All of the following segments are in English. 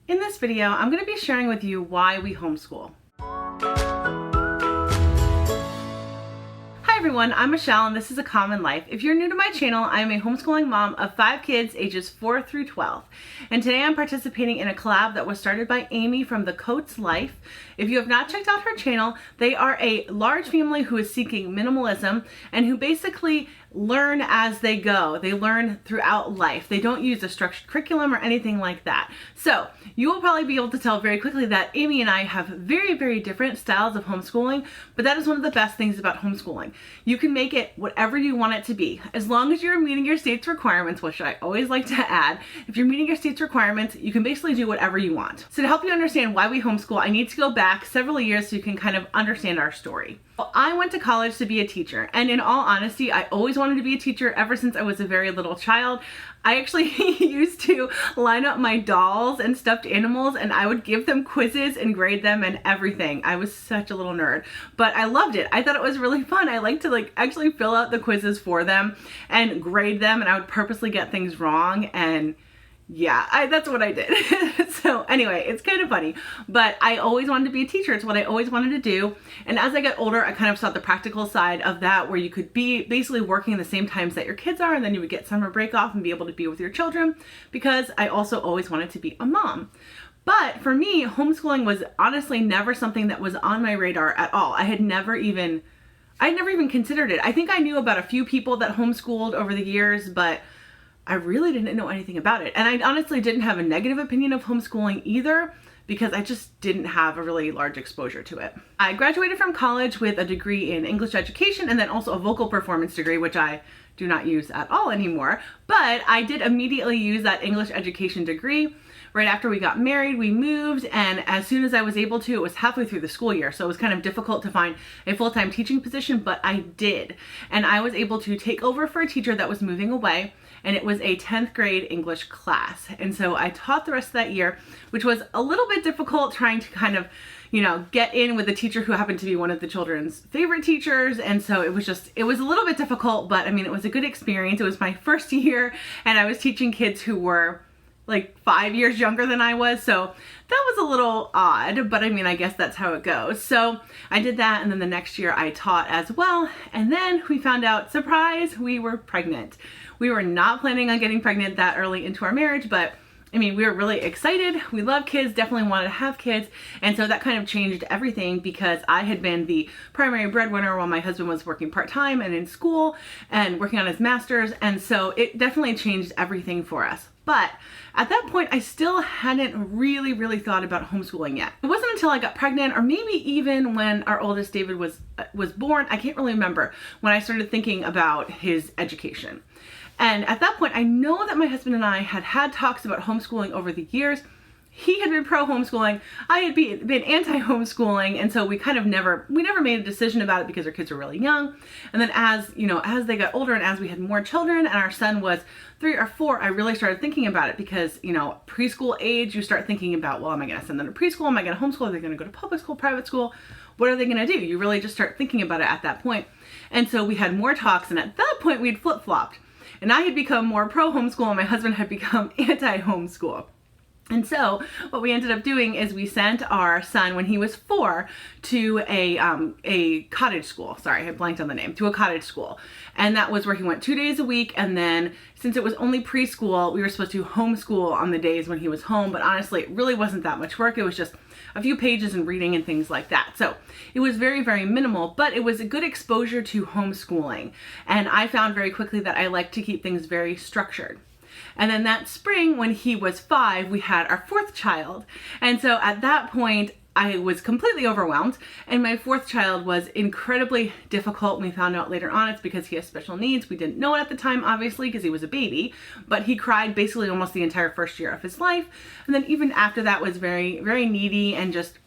In this video, I'm going to be sharing with you why we homeschool. Hi everyone, I'm Michelle and this is A Common Life. If you're new to my channel, I am a homeschooling mom of 5 kids ages 4 through 12. And today I'm participating in a collab that was started by Amy from The Coats Life. If you have not checked out her channel, they are a large family who is seeking minimalism and who basically learn as they go. They learn throughout life. They don't use a structured curriculum or anything like that. So you will probably be able to tell very quickly that Amy and I have very, very different styles of homeschooling, but that is one of the best things about homeschooling. You can make it whatever you want it to be, as long as you're meeting your state's requirements, which I always like to add. If you're meeting your state's requirements, you can basically do whatever you want. So to help you understand why we homeschool, I need to go back several years so you can kind of understand our story. Well, I went to college to be a teacher, and in all honesty, I always wanted to be a teacher ever since I was a very little child. I actually used to line up my dolls and stuffed animals and I would give them quizzes and grade them and everything. I was such a little nerd, but I loved it. I thought it was really fun. I liked to actually fill out the quizzes for them and grade them, and I would purposely get things wrong, and yeah, that's what I did. So anyway, it's kind of funny, but I always wanted to be a teacher. It's what I always wanted to do. And as I got older, I kind of saw the practical side of that, where you could be basically working the same times that your kids are, and then you would get summer break off and be able to be with your children, because I also always wanted to be a mom. But for me, homeschooling was honestly never something that was on my radar at all. I had never even considered it. I think I knew about a few people that homeschooled over the years, but I really didn't know anything about it. And I honestly didn't have a negative opinion of homeschooling either, because I just didn't have a really large exposure to it. I graduated from college with a degree in English education and then also a vocal performance degree, which I do not use at all anymore. But I did immediately use that English education degree. Right after we got married, we moved, and as soon as I was able to, it was halfway through the school year, so it was kind of difficult to find a full-time teaching position, but I did. And I was able to take over for a teacher that was moving away, and it was a 10th grade English class. And so I taught the rest of that year, which was a little bit difficult, trying to kind of, get in with a teacher who happened to be one of the children's favorite teachers. And so it was a little bit difficult, but I mean, it was a good experience. It was my first year, and I was teaching kids who were like 5 years younger than I was. So that was a little odd, but I mean, I guess that's how it goes. So I did that, and then the next year I taught as well. And then we found out, surprise, we were pregnant. We were not planning on getting pregnant that early into our marriage, but I mean, we were really excited. We love kids, definitely wanted to have kids. And so that kind of changed everything, because I had been the primary breadwinner while my husband was working part-time and in school and working on his master's. And so it definitely changed everything for us. But at that point, I still hadn't really thought about homeschooling yet. It wasn't until I got pregnant, or maybe even when our oldest David was born, I can't really remember, when I started thinking about his education. And at that point, I know that my husband and I had talks about homeschooling over the years. He had been pro homeschooling. I had been anti homeschooling. And so we never made a decision about it, because our kids were really young. And then as they got older and as we had more children and our son was 3 or 4, I really started thinking about it, because, preschool age, you start thinking about, well, am I going to send them to preschool? Am I going to homeschool? Are they going to go to public school, private school? What are they going to do? You really just start thinking about it at that point. And so we had more talks, and at that point we'd flip-flopped. And I had become more pro homeschool and my husband had become anti homeschool. And so what we ended up doing is we sent our son, when he was 4, to a cottage school. Sorry, I blanked on the name. To a cottage school. And that was where he went 2 days a week. And then since it was only preschool, we were supposed to homeschool on the days when he was home. But honestly, it really wasn't that much work. It was just a few pages and reading and things like that. So it was very, very minimal, but it was a good exposure to homeschooling. And I found very quickly that I like to keep things very structured. And then that spring, when he was 5, we had our 4th child. And so at that point, I was completely overwhelmed, and my 4th child was incredibly difficult. We found out later on it's because he has special needs. We didn't know it at the time, obviously, because he was a baby, but he cried basically almost the entire first year of his life. And then even after that was very, very needy, and just,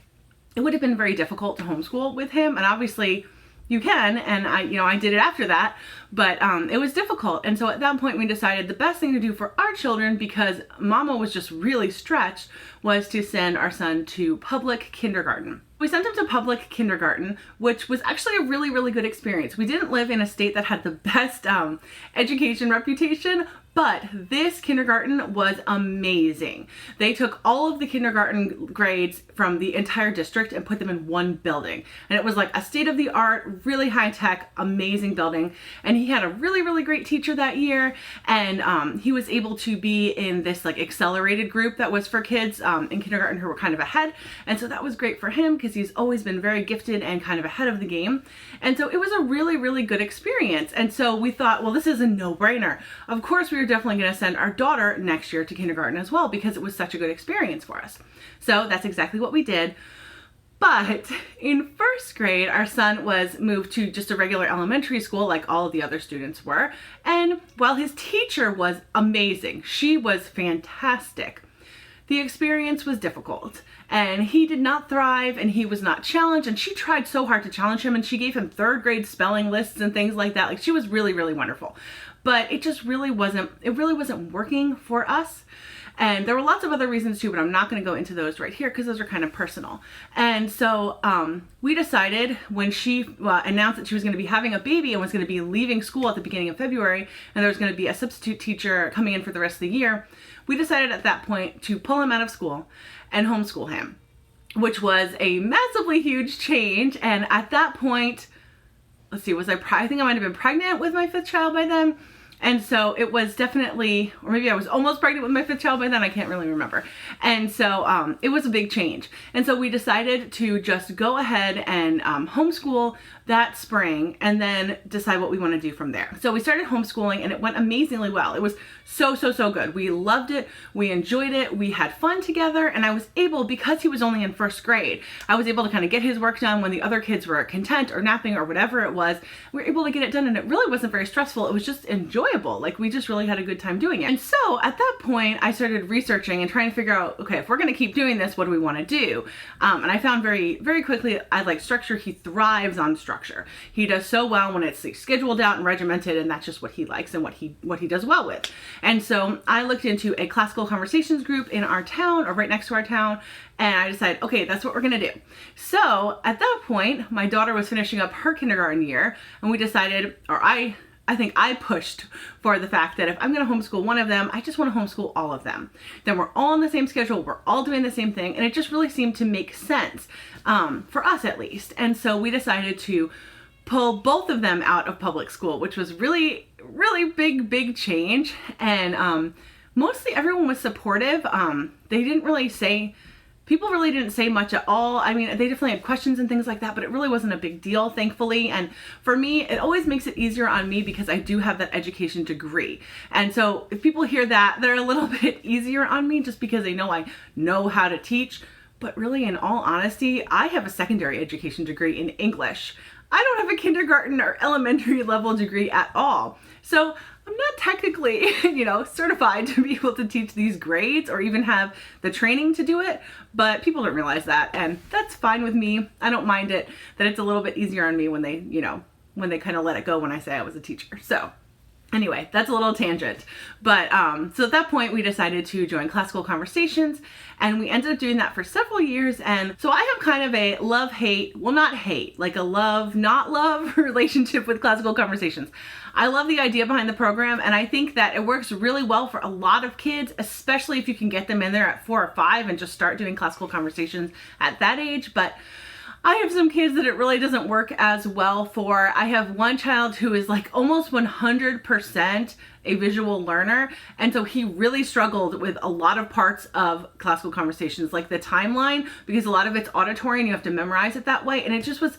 it would have been very difficult to homeschool with him. And obviously you can, and I did it after that, but it was difficult. And so at that point we decided the best thing to do for our children, because Mama was just really stretched, was to send our son to public kindergarten. We sent him to public kindergarten, which was actually a really, really good experience. We didn't live in a state that had the best education reputation, but this kindergarten was amazing. They took all of the kindergarten grades from the entire district and put them in one building. And it was like a state-of-the-art, really high-tech, amazing building. And he had a really, really great teacher that year. And he was able to be in this like accelerated group that was for kids in kindergarten who were kind of ahead. And so that was great for him because he's always been very gifted and kind of ahead of the game. And so it was a really, really good experience. And so we thought, well, this is a no-brainer. Of course, we were definitely going to send our daughter next year to kindergarten as well, because it was such a good experience for us. So that's exactly what we did. But in first grade, our son was moved to just a regular elementary school like all of the other students were. And while his teacher was amazing, she was fantastic, the experience was difficult, and he did not thrive, and he was not challenged, and she tried so hard to challenge him, and she gave him third grade spelling lists and things like that. Like, she was really, really wonderful, but it just really wasn't working for us. And there were lots of other reasons too, but I'm not going to go into those right here because those are kind of personal. And so we decided, when she announced that she was going to be having a baby and was going to be leaving school at the beginning of February, and there was going to be a substitute teacher coming in for the rest of the year, we decided at that point to pull him out of school and homeschool him, which was a massively huge change. And at that point, let's see, I think I might have been pregnant with my 5th child by then. And so it was definitely, or maybe I was almost pregnant with my 5th child by then, I can't really remember. And so it was a big change. And so we decided to just go ahead and homeschool that spring and then decide what we want to do from there. So we started homeschooling and it went amazingly well. It was so, so, so good. We loved it. We enjoyed it. We had fun together, and I was able, because he was only in first grade, I was able to kind of get his work done when the other kids were content or napping or whatever it was. We were able to get it done, and it really wasn't very stressful. It was just enjoyable. Like, we just really had a good time doing it. And so at that point, I started researching and trying to figure out, okay, if we're going to keep doing this, what do we want to do? And I found very, very quickly, I like structure. He thrives on structure. He does so well when it's like scheduled out and regimented, and that's just what he likes and what he does well with. And so I looked into a classical conversations group in our town, or right next to our town, and I decided, okay, that's what we're gonna do. So at that point, my daughter was finishing up her kindergarten year, and we decided, or I think I pushed for the fact that if I'm gonna homeschool one of them, I just wanna homeschool all of them. Then we're all on the same schedule, we're all doing the same thing, and it just really seemed to make sense, for us at least. And so we decided to pull both of them out of public school, which was really, really big change. And mostly everyone was supportive. People really didn't say much at all. I mean, they definitely had questions and things like that, but it really wasn't a big deal, thankfully. And for me, it always makes it easier on me because I do have that education degree. And so if people hear that, they're a little bit easier on me just because they know I know how to teach. But really, in all honesty, I have a secondary education degree in English. I don't have a kindergarten or elementary level degree at all. So I'm not technically, certified to be able to teach these grades or even have the training to do it, but people don't realize that, and that's fine with me. I don't mind it, that it's a little bit easier on me when they, when they kind of let it go when I say I was a teacher. So anyway, that's a little tangent. But so at that point, we decided to join Classical Conversations, and we ended up doing that for several years. And so I have kind of a love-hate, well, not hate, like a love, not love relationship with Classical Conversations. I love the idea behind the program, and I think that it works really well for a lot of kids, especially if you can get them in there at 4 or 5 and just start doing Classical Conversations at that age. But I have some kids that it really doesn't work as well for. I have one child who is like almost 100% a visual learner, and so he really struggled with a lot of parts of Classical Conversations, like the timeline, because a lot of it's auditory and you have to memorize it that way, and it just was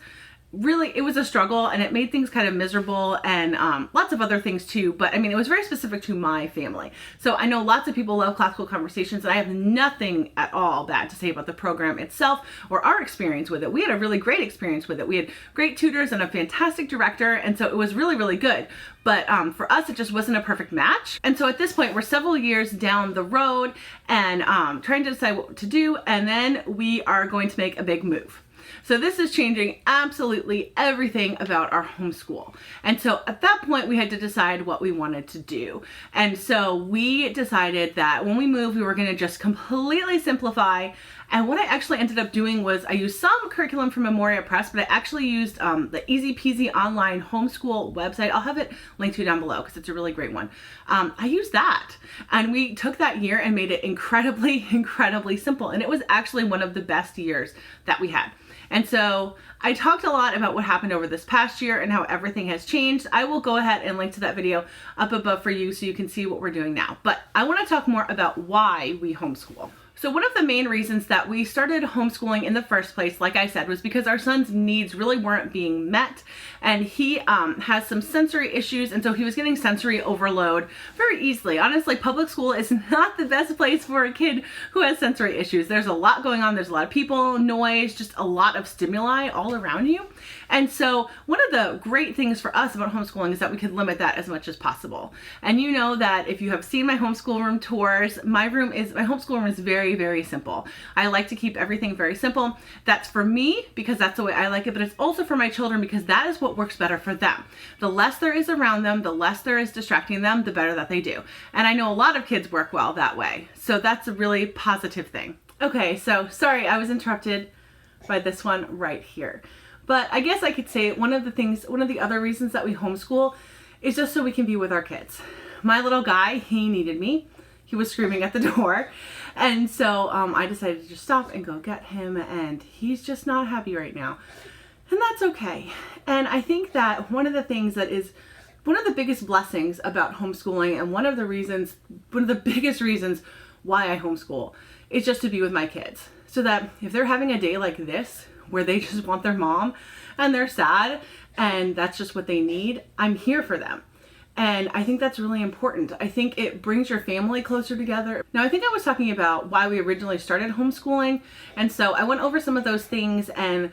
really, it was a struggle, and it made things kind of miserable, and lots of other things too. But I mean, it was very specific to my family. So I know lots of people love Classical Conversations, and I have nothing at all bad to say about the program itself or our experience with it. We had a really great experience with it. We had great tutors and a fantastic director, and so it was really, really good. But for us, it just wasn't a perfect match. And so at this point, we're several years down the road and trying to decide what to do, and then we are going to make a big move. So this is changing absolutely everything about our homeschool. And so at that point, we had to decide what we wanted to do. And so we decided that when we moved, we were going to just completely simplify. And what I actually ended up doing was I used some curriculum from Memoria Press, but I actually used the Easy Peasy online homeschool website. I'll have it linked to you down below because it's a really great one. I used that, and we took that year and made it incredibly, incredibly simple. And it was actually one of the best years that we had. And so I talked a lot about what happened over this past year and how everything has changed. I will go ahead and link to that video up above for you so you can see what we're doing now. But I want to talk more about why we homeschool. So one of the main reasons that we started homeschooling in the first place, like I said, was because our son's needs really weren't being met, and he has some sensory issues, and so he was getting sensory overload very easily. Honestly, public school is not the best place for a kid who has sensory issues. There's a lot going on. There's a lot of people, noise, just a lot of stimuli all around you. And so one of the great things for us about homeschooling is that we can limit that as much as possible. And you know that if you have seen my homeschool room tours, my homeschool room is very, very simple. I like to keep everything very simple. That's for me because that's the way I like it, but it's also for my children because that is what works better for them. The less there is around them, the less there is distracting them, the better that they do. And I know a lot of kids work well that way. So that's a really positive thing. Okay, so sorry, I was interrupted by this one right here. But I guess I could say one of the other reasons that we homeschool is just so we can be with our kids. My little guy, he needed me. He was screaming at the door. And so I decided to just stop and go get him, and he's just not happy right now. And that's okay. And I think that one of the biggest blessings about homeschooling, and one of the biggest reasons why I homeschool is just to be with my kids. So that if they're having a day like this, where they just want their mom and they're sad and that's just what they need, I'm here for them. And I think that's really important. I think it brings your family closer together. Now, I think I was talking about why we originally started homeschooling. And so I went over some of those things, and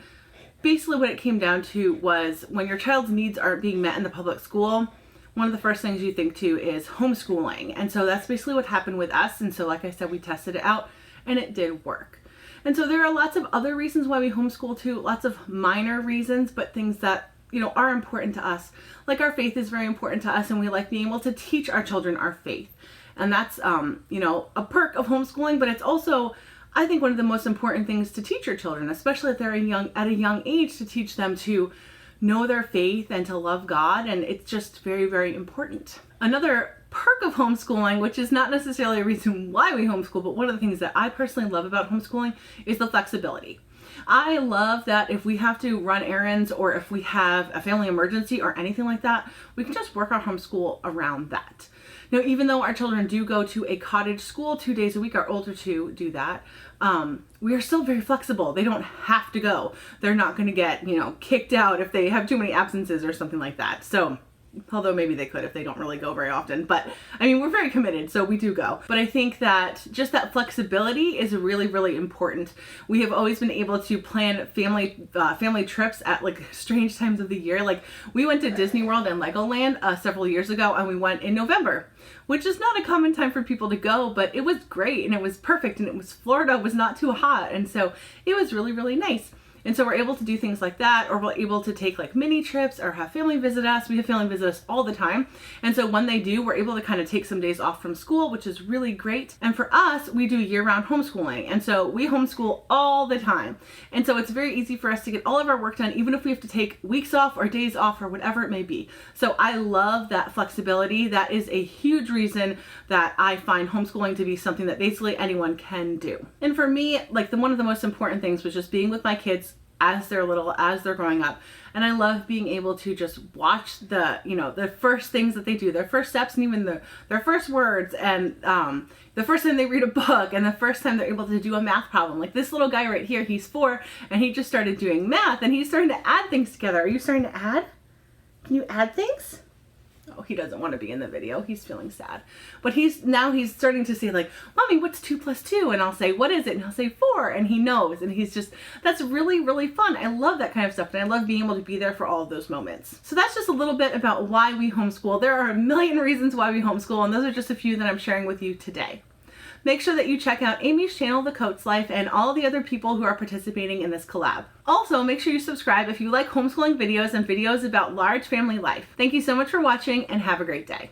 basically what it came down to was when your child's needs aren't being met in the public school, one of the first things you think to is homeschooling. And so that's basically what happened with us. And so like I said, we tested it out and it did work. And so there are lots of other reasons why we homeschool too, lots of minor reasons, but things that, are important to us. Like our faith is very important to us, and we like being able to teach our children our faith. And that's, a perk of homeschooling, but it's also, I think, one of the most important things to teach your children, especially if they're at a young age, to teach them to know their faith and to love God. And it's just very, very important. Another perk of homeschooling, which is not necessarily a reason why we homeschool, but one of the things that I personally love about homeschooling is the flexibility. I love that if we have to run errands or if we have a family emergency or anything like that, we can just work our homeschool around that. Now, even though our children do go to a cottage school 2 days a week, our older two do that, we are still very flexible. They don't have to go. They're not going to get, kicked out if they have too many absences or something like that. So, although maybe they could if they don't really go very often, but we're very committed, so we do go. But I think that just that flexibility is really, really important. We have always been able to plan family trips at like strange times of the year. Like we went to Disney World and Legoland several years ago, and we went in November, which is not a common time for people to go, but it was great and it was perfect, and Florida was not too hot, and so it was really, really nice. And so we're able to do things like that, or we're able to take like mini trips or have family visit us. We have family visit us all the time. And so when they do, we're able to kind of take some days off from school, which is really great. And for us, we do year-round homeschooling. And so we homeschool all the time. And so it's very easy for us to get all of our work done, even if we have to take weeks off or days off or whatever it may be. So I love that flexibility. That is a huge reason that I find homeschooling to be something that basically anyone can do. And for me, one of the most important things was just being with my kids as they're little, as they're growing up. And I love being able to just watch the first things that they do, their first steps, and even their first words, and the first time they read a book, and the first time they're able to do a math problem. Like this little guy right here, he's 4, and he just started doing math, and he's starting to add things together. Are you starting to add? Can you add things? Oh, he doesn't want to be in the video. He's feeling sad. But he's starting to say like, Mommy, what's 2 + 2? And I'll say, what is it? And he'll say 4, and he knows. And that's really, really fun. I love that kind of stuff. And I love being able to be there for all of those moments. So that's just a little bit about why we homeschool. There are a million reasons why we homeschool, and those are just a few that I'm sharing with you today. make sure that you check out Amy's channel, The Coates Life, and all the other people who are participating in this collab. Also, make sure you subscribe if you like homeschooling videos and videos about large family life. Thank you so much for watching and have a great day.